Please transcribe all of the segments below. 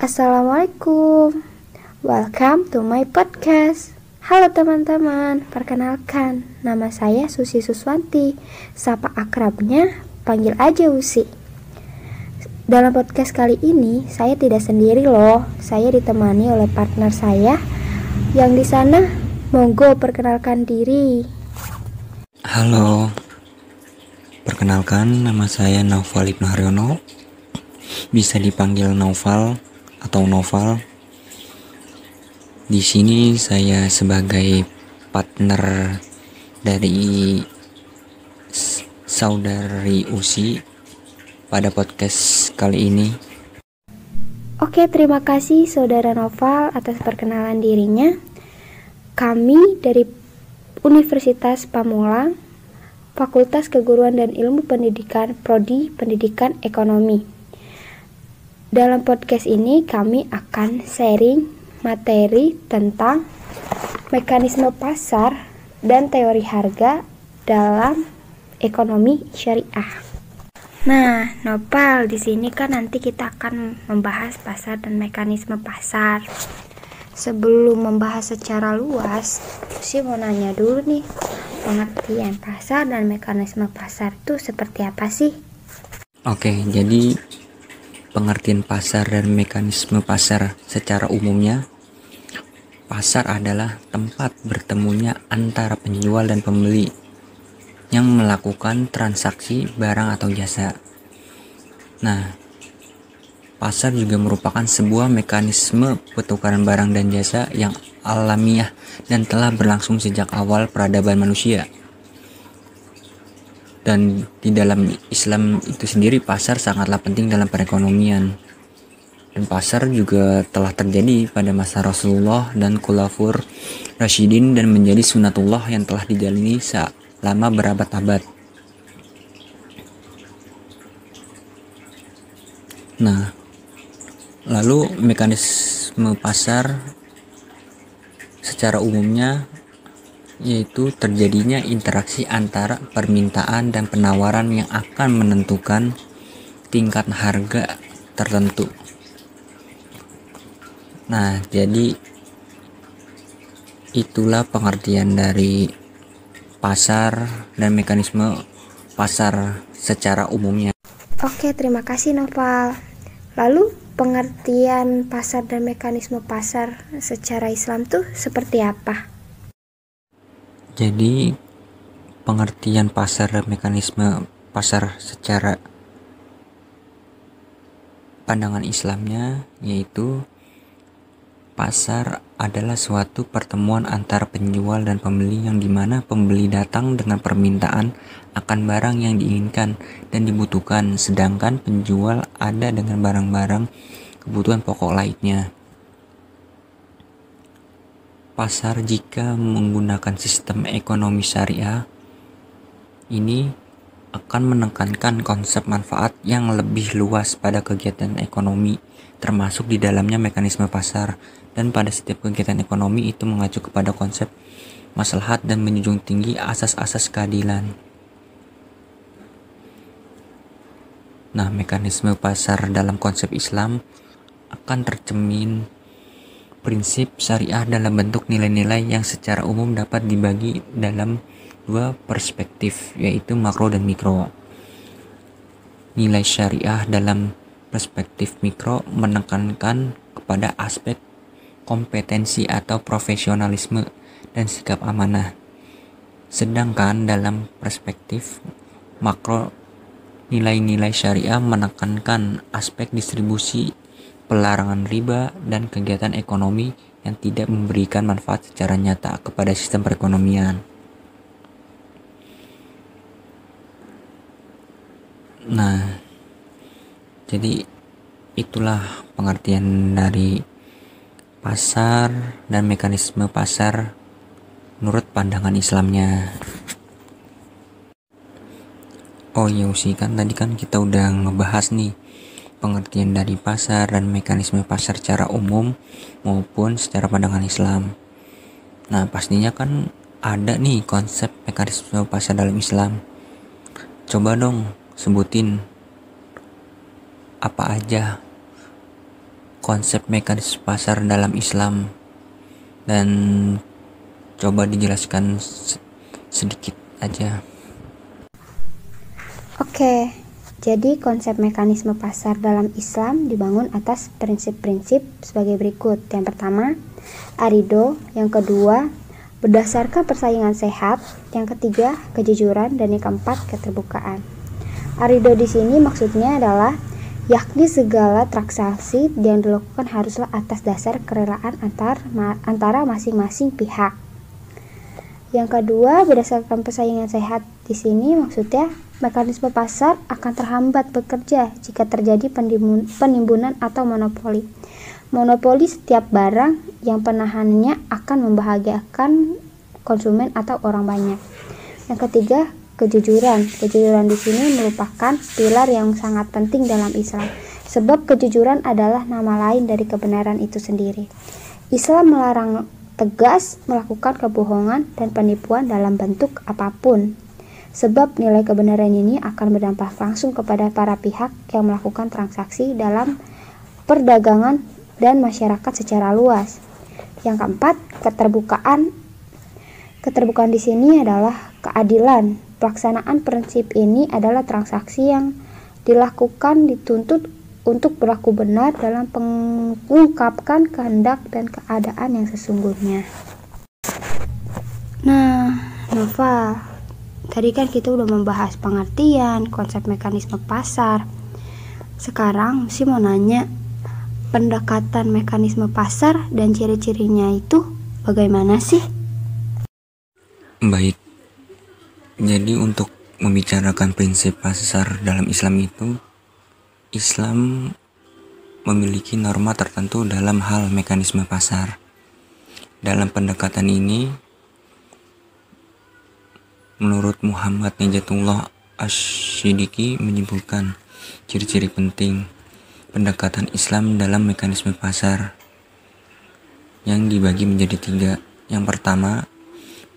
Assalamualaikum, welcome to my podcast. Halo teman-teman, perkenalkan, nama saya Susi Suswanti. Sapa akrabnya, panggil aja Usi. Dalam podcast kali ini, saya tidak sendiri loh. Saya ditemani oleh partner saya yang di sana. Monggo perkenalkan diri. Halo, perkenalkan nama saya Naufal Ibnu Haryono. Bisa dipanggil Naufal atau Noval. Di sini saya sebagai partner dari saudari Usi pada podcast kali ini. Oke, terima kasih Saudara Noval atas perkenalan dirinya. Kami dari Universitas Pamulang, Fakultas Keguruan dan Ilmu Pendidikan, Prodi Pendidikan Ekonomi. Dalam podcast ini kami akan sharing materi tentang mekanisme pasar dan teori harga dalam ekonomi syariah. Nah, Nopal, di sini kan nanti kita akan membahas pasar dan mekanisme pasar. Sebelum membahas secara luas, saya mau nanya dulu nih, pengertian pasar dan mekanisme pasar itu seperti apa sih? Oke, jadi pengertian pasar dan mekanisme pasar secara umumnya, pasar adalah tempat bertemunya antara penjual dan pembeli yang melakukan transaksi barang atau jasa. Nah, pasar juga merupakan sebuah mekanisme pertukaran barang dan jasa yang alamiah dan telah berlangsung sejak awal peradaban manusia. Dan di dalam Islam itu sendiri, pasar sangatlah penting dalam perekonomian. Dan pasar juga telah terjadi pada masa Rasulullah dan Khulafaur Rasyidin dan menjadi sunatullah yang telah dijalani selama berabad-abad. Nah, lalu mekanisme pasar secara umumnya yaitu terjadinya interaksi antara permintaan dan penawaran yang akan menentukan tingkat harga tertentu. Nah, jadi itulah pengertian dari pasar dan mekanisme pasar secara umumnya. Oke, terima kasih Noval. Lalu pengertian pasar dan mekanisme pasar secara Islam tuh seperti apa? Jadi pengertian pasar dan mekanisme pasar secara pandangan Islamnya yaitu pasar adalah suatu pertemuan antara penjual dan pembeli yang dimana pembeli datang dengan permintaan akan barang yang diinginkan dan dibutuhkan, sedangkan penjual ada dengan barang-barang kebutuhan pokok lainnya. Pasar jika menggunakan sistem ekonomi syariah ini akan menekankan konsep manfaat yang lebih luas pada kegiatan ekonomi, termasuk di dalamnya mekanisme pasar, dan pada setiap kegiatan ekonomi itu mengacu kepada konsep maslahat dan menjunjung tinggi asas-asas keadilan. Nah, mekanisme pasar dalam konsep Islam akan tercermin prinsip syariah dalam bentuk nilai-nilai yang secara umum dapat dibagi dalam dua perspektif, yaitu makro dan mikro. Nilai syariah dalam perspektif mikro menekankan kepada aspek kompetensi atau profesionalisme dan sikap amanah. Sedangkan dalam perspektif makro, nilai-nilai syariah menekankan aspek distribusi, pelarangan riba, dan kegiatan ekonomi yang tidak memberikan manfaat secara nyata kepada sistem perekonomian. Nah, jadi itulah pengertian dari pasar dan mekanisme pasar menurut pandangan Islamnya. Oh iya sih, kan tadi kan kita udah ngebahas nih pengertian dari pasar dan mekanisme pasar secara umum maupun secara pandangan Islam. Nah, pastinya kan ada nih konsep mekanisme pasar dalam Islam. Coba dong sebutin apa aja konsep mekanisme pasar dalam Islam dan coba dijelaskan sedikit aja. Oke, jadi konsep mekanisme pasar dalam Islam dibangun atas prinsip-prinsip sebagai berikut. Yang pertama, arido. Yang kedua, berdasarkan persaingan sehat. Yang ketiga, kejujuran. Dan yang keempat, keterbukaan. Arido di sini maksudnya adalah yakni segala transaksi yang dilakukan haruslah atas dasar kerelaan antara masing-masing pihak. Yang kedua, berdasarkan persaingan sehat di sini maksudnya mekanisme pasar akan terhambat bekerja jika terjadi penimbunan atau monopoli. Monopoli setiap barang yang penahanannya akan membahagiakan konsumen atau orang banyak. Yang ketiga, kejujuran. Kejujuran di sini merupakan pilar yang sangat penting dalam Islam, sebab kejujuran adalah nama lain dari kebenaran itu sendiri. Islam melarang tegas melakukan kebohongan dan penipuan dalam bentuk apapun, sebab nilai kebenaran ini akan berdampak langsung kepada para pihak yang melakukan transaksi dalam perdagangan dan masyarakat secara luas. Yang keempat, keterbukaan. Keterbukaan di sini adalah keadilan. Pelaksanaan prinsip ini adalah transaksi yang dilakukan dituntut untuk berlaku benar dalam mengungkapkan kehendak dan keadaan yang sesungguhnya. Nah, Nova, tadi kan kita udah membahas pengertian, konsep mekanisme pasar. Sekarang sih mau nanya, pendekatan mekanisme pasar dan ciri-cirinya itu bagaimana sih? Baik, jadi untuk membicarakan prinsip pasar dalam Islam itu, Islam memiliki norma tertentu dalam hal mekanisme pasar. Dalam pendekatan ini, menurut Muhammad Najatullah Asy-Syidiki menyebutkan ciri-ciri penting pendekatan Islam dalam mekanisme pasar yang dibagi menjadi 3. Yang pertama,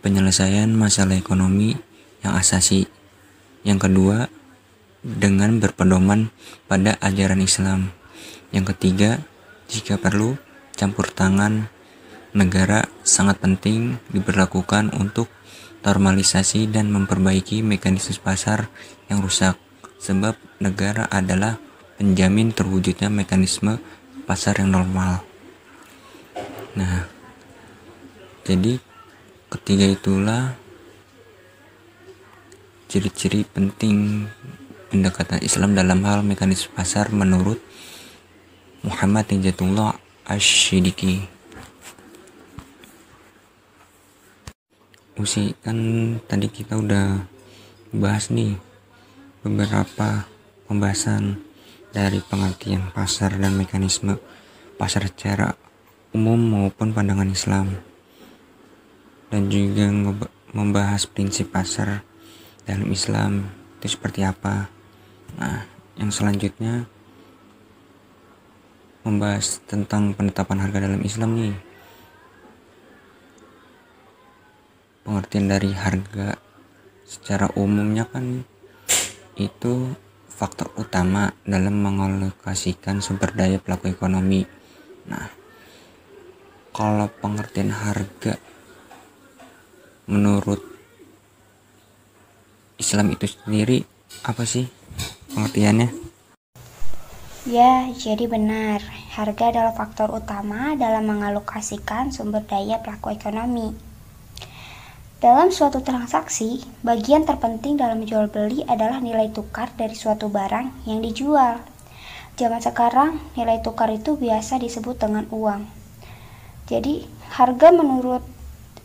penyelesaian masalah ekonomi yang asasi. Yang kedua, dengan berpedoman pada ajaran Islam. Yang ketiga, jika perlu, campur tangan negara sangat penting diberlakukan untuk normalisasi dan memperbaiki mekanisme pasar yang rusak, sebab negara adalah penjamin terwujudnya mekanisme pasar yang normal. Nah, jadi ketiga itulah ciri-ciri penting pendekatan Islam dalam hal mekanisme pasar menurut Muhammad Najatullah Asy-Syidiki. Kan tadi kita udah bahas nih beberapa pembahasan dari pengertian pasar dan mekanisme pasar secara umum maupun pandangan Islam, dan juga membahas prinsip pasar dalam Islam itu seperti apa. Nah, yang selanjutnya membahas tentang penetapan harga dalam Islam nih. Pengertian dari harga secara umumnya kan itu faktor utama dalam mengalokasikan sumber daya pelaku ekonomi. Nah, kalau pengertian harga menurut Islam itu sendiri apa sih pengertiannya? Ya, jadi benar. Harga adalah faktor utama dalam mengalokasikan sumber daya pelaku ekonomi. Dalam suatu transaksi, bagian terpenting dalam jual beli adalah nilai tukar dari suatu barang yang dijual. Zaman sekarang, nilai tukar itu biasa disebut dengan uang. Jadi, harga menurut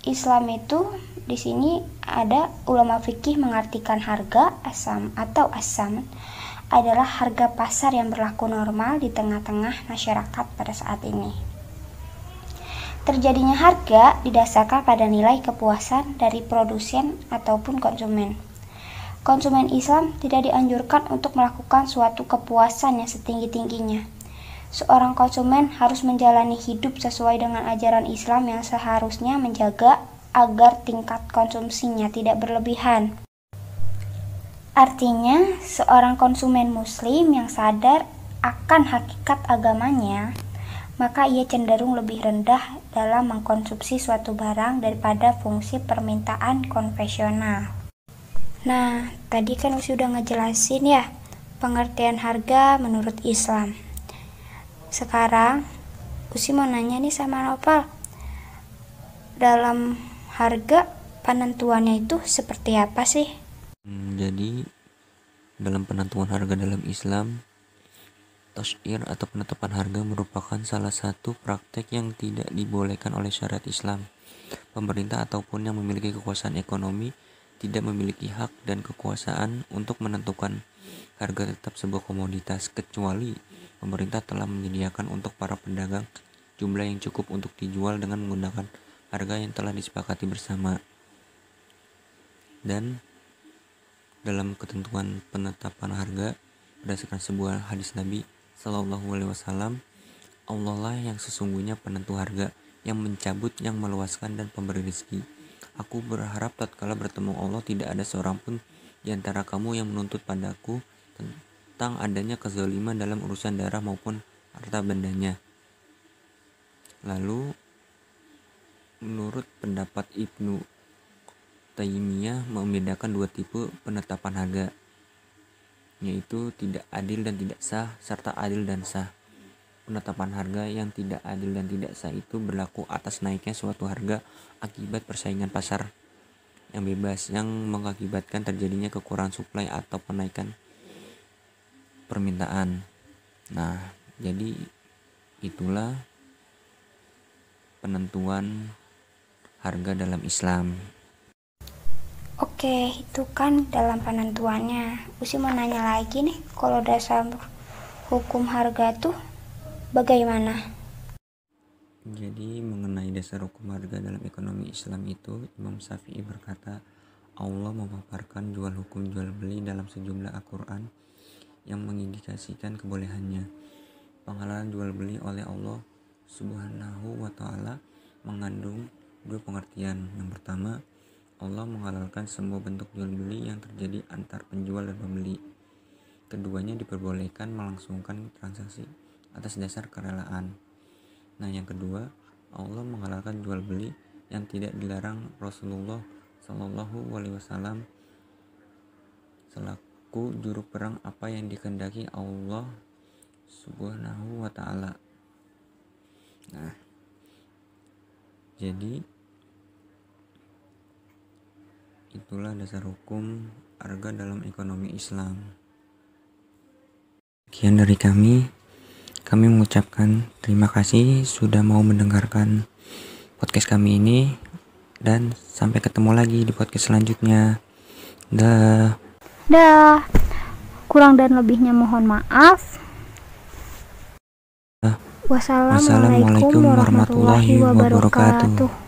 Islam itu di sini ada ulama fikih mengartikan harga asam adalah harga pasar yang berlaku normal di tengah-tengah masyarakat pada saat ini. Terjadinya harga didasarkan pada nilai kepuasan dari produsen ataupun konsumen. Konsumen Islam tidak dianjurkan untuk melakukan suatu kepuasan yang setinggi-tingginya. Seorang konsumen harus menjalani hidup sesuai dengan ajaran Islam yang seharusnya menjaga agar tingkat konsumsinya tidak berlebihan. Artinya, seorang konsumen muslim yang sadar akan hakikat agamanya maka ia cenderung lebih rendah dalam mengkonsumsi suatu barang daripada fungsi permintaan konvensional. Nah, tadi kan Usi udah ngejelasin ya pengertian harga menurut Islam. Sekarang Usi mau nanya nih sama Nopal, dalam harga penentuannya itu seperti apa sih? Jadi dalam penentuan harga dalam Islam, tasyir atau penetapan harga merupakan salah satu praktek yang tidak dibolehkan oleh syariat Islam. Pemerintah ataupun yang memiliki kekuasaan ekonomi tidak memiliki hak dan kekuasaan untuk menentukan harga tetap sebuah komoditas, kecuali pemerintah telah menyediakan untuk para pedagang jumlah yang cukup untuk dijual dengan menggunakan harga yang telah disepakati bersama. Dan dalam ketentuan penetapan harga berdasarkan sebuah hadis Nabi Shallallahu Alaihi Wasallam, Allah lah yang sesungguhnya penentu harga, yang mencabut, yang meluaskan dan pemberi rezeki. Aku berharap tatkala bertemu Allah tidak ada seorang pun di antara kamu yang menuntut padaku tentang adanya kezaliman dalam urusan darah maupun harta bendanya. Lalu menurut pendapat Ibnu Taimiyah membedakan dua tipe penetapan harga, yaitu tidak adil dan tidak sah, serta adil dan sah. Penetapan harga yang tidak adil dan tidak sah itu berlaku atas naiknya suatu harga akibat persaingan pasar yang bebas, yang mengakibatkan terjadinya kekurangan suplai atau penaikan permintaan. Nah, jadi itulah penentuan harga dalam Islam. Oke, itu kan dalam penentuannya. Usi mau nanya lagi nih, kalau dasar hukum harga tuh bagaimana? Jadi mengenai dasar hukum harga dalam ekonomi Islam itu, Imam Syafi'i berkata, Allah memaparkan jual hukum jual beli dalam sejumlah Al-Quran yang mengindikasikan kebolehannya. Penghalalan jual beli oleh Allah Subhanahu wa Ta'ala mengandung dua pengertian. Yang pertama, Allah menghalalkan semua bentuk jual beli yang terjadi antar penjual dan pembeli. Keduanya diperbolehkan melangsungkan transaksi atas dasar kerelaan. Nah, yang kedua, Allah menghalalkan jual beli yang tidak dilarang Rasulullah Shallallahu Alaihi Wasallam selaku juru perang apa yang dikehendaki Allah Subhanahu wa Ta'ala. Nah, jadi itulah dasar hukum harga dalam ekonomi Islam. Sekian dari kami mengucapkan terima kasih sudah mau mendengarkan podcast kami ini, dan sampai ketemu lagi di podcast selanjutnya. Dah. Kurang dan lebihnya mohon maaf. Wassalamualaikum warahmatullahi wabarakatuh.